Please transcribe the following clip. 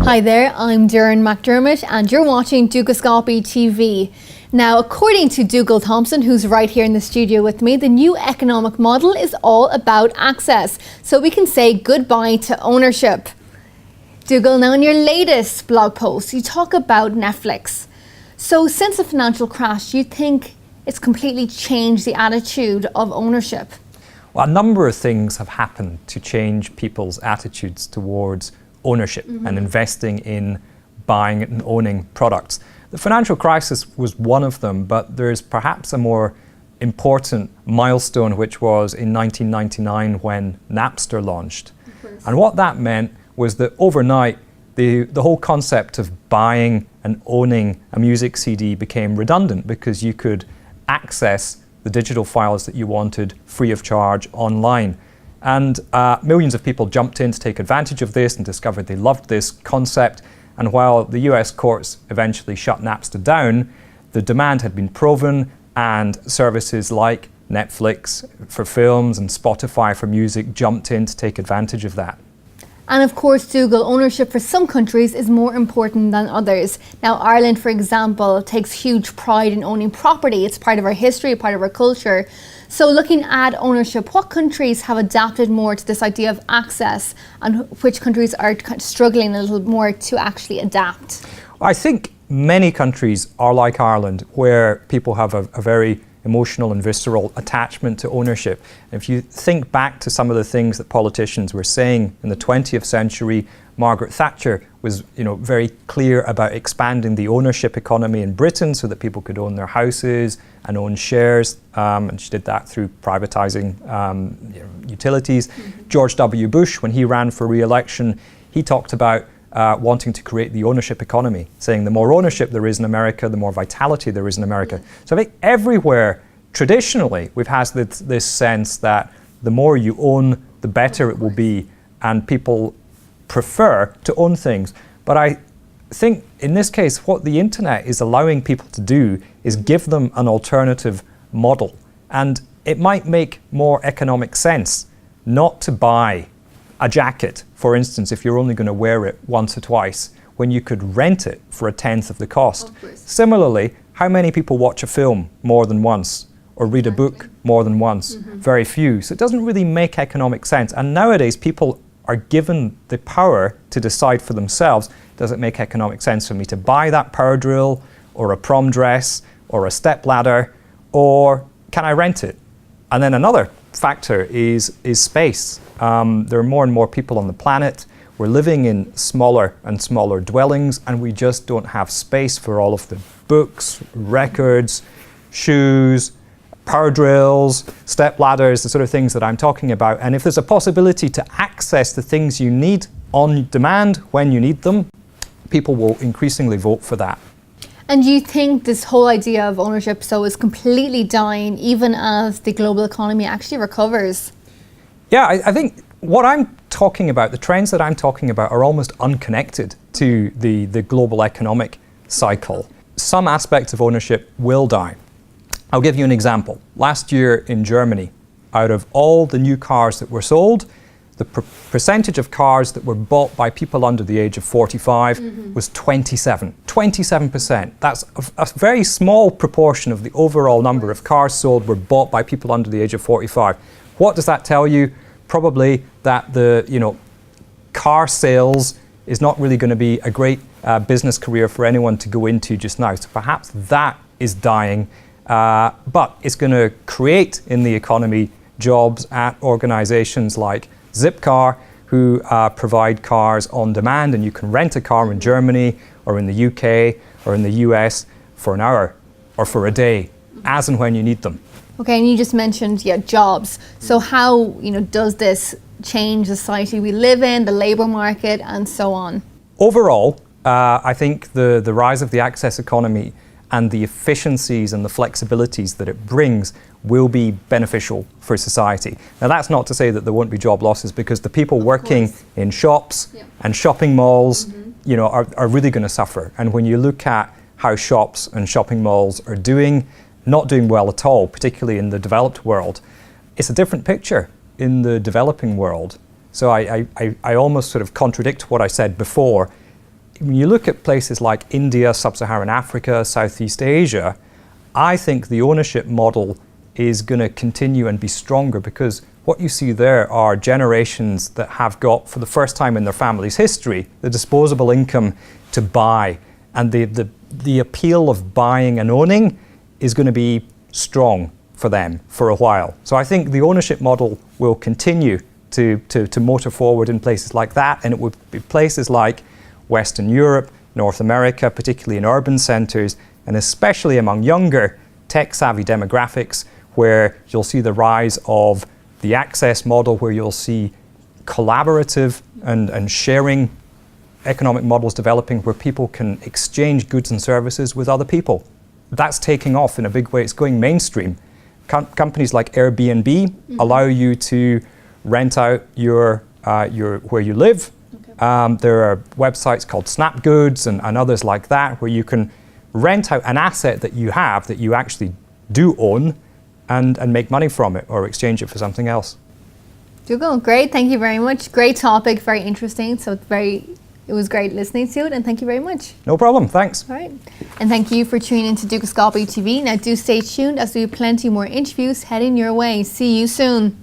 Hi there, I'm Darren McDermott and you're watching Dukascopy TV. Now, according to Dougal Thompson, who's right here in the studio with me, the new economic model is all about access. So we can say goodbye to ownership. Dougal, now in your latest blog post, you talk about Netflix. So since the financial crash, do you think it's completely changed the attitude of ownership? Well, a number of things have happened to change people's attitudes towards ownership and investing in buying and owning products. The financial crisis was one of them, but there's perhaps a more important milestone, which was in 1999 when Napster launched. And what that meant was that overnight, the whole concept of buying and owning a music CD became redundant because you could access the digital files that you wanted free of charge online. And millions of people jumped in to take advantage of this and discovered they loved this concept. And while the US courts eventually shut Napster down, the demand had been proven, and services like Netflix for films and Spotify for music jumped in to take advantage of that. And of course, Dougal, ownership for some countries is more important than others. Now, Ireland, for example, takes huge pride in owning property. It's part of our history, part of our culture. So looking at ownership, what countries have adapted more to this idea of access and which countries are struggling a little more to actually adapt? I think many countries are like Ireland, where people have a very emotional and visceral attachment to ownership. If you think back to some of the things that politicians were saying in the 20th century, Margaret Thatcher was very clear about expanding the ownership economy in Britain so that people could own their houses and own shares, and she did that through privatizing utilities. George W. Bush, when he ran for re-election, he talked about wanting to create the ownership economy, saying the more ownership there is in America, the more vitality there is in America. So I think everywhere, traditionally, we've had this sense that the more you own, the better it will be, and people prefer to own things. But I think in this case, what the internet is allowing people to do is give them an alternative model. And it might make more economic sense not to buy a jacket, for instance, if you're only going to wear it once or twice, when you could rent it for 1/10 of the cost. Similarly, how many people watch a film more than once or read a book more than once? Very few. So it doesn't really make economic sense. And nowadays, people are given the power to decide for themselves, does it make economic sense for me to buy that power drill or a prom dress or a step ladder, or can I rent it? And then another factor is space. There are more and more people on the planet. We're living in smaller and smaller dwellings, and we just don't have space for all of the books, records, shoes, power drills, step ladders, the sort of things that I'm talking about. And if there's a possibility to access the things you need on demand when you need them, people will increasingly vote for that. And do you think this whole idea of ownership is completely dying even as the global economy actually recovers? Yeah, I think what I'm talking about, the trends that I'm talking about, are almost unconnected to the global economic cycle. Some aspects of ownership will die. I'll give you an example. Last year in Germany, out of all the new cars that were sold, the percentage of cars that were bought by people under the age of 45 was 27%. That's a very small proportion of the overall number of cars sold were bought by people under the age of 45. What does that tell you? Probably that the car sales is not really going to be a great business career for anyone to go into just now. So perhaps that is dying, but it's going to create in the economy jobs at organizations like Zipcar, who provide cars on demand, and you can rent a car in Germany or in the UK or in the US for an hour or for a day, as and when you need them. Okay, and you just mentioned jobs. So how does this change the society we live in, the labour market, and so on? Overall, I think the rise of the access economy and the efficiencies and the flexibilities that it brings will be beneficial for society. Now, that's not to say that there won't be job losses, because the people working in shops and shopping malls are really going to suffer. And when you look at how shops and shopping malls are not doing well at all, particularly in the developed world, it's a different picture in the developing world. So I almost sort of contradict what I said before. When you look at places like India, Sub-Saharan Africa, Southeast Asia, I think the ownership model is going to continue and be stronger, because what you see there are generations that have got, for the first time in their family's history, the disposable income to buy. And the appeal of buying and owning is going to be strong for them for a while. So I think the ownership model will continue to motor forward in places like that, and it would be places like Western Europe, North America, particularly in urban centres, and especially among younger tech-savvy demographics, where you'll see the rise of the access model, where you'll see collaborative and sharing economic models developing, where people can exchange goods and services with other people. That's taking off in a big way. It's going mainstream. Companies like Airbnb allow you to rent out your where you live. Okay. There are websites called Snapgoods and others like that, where you can rent out an asset that you have that you actually do own, and make money from it or exchange it for something else. Dougal, great. Thank you very much. Great topic, very interesting. So it was great listening to it, and thank you very much. No problem, thanks. All right. And thank you for tuning into Dukascopy TV. Now do stay tuned, as we have plenty more interviews heading your way. See you soon.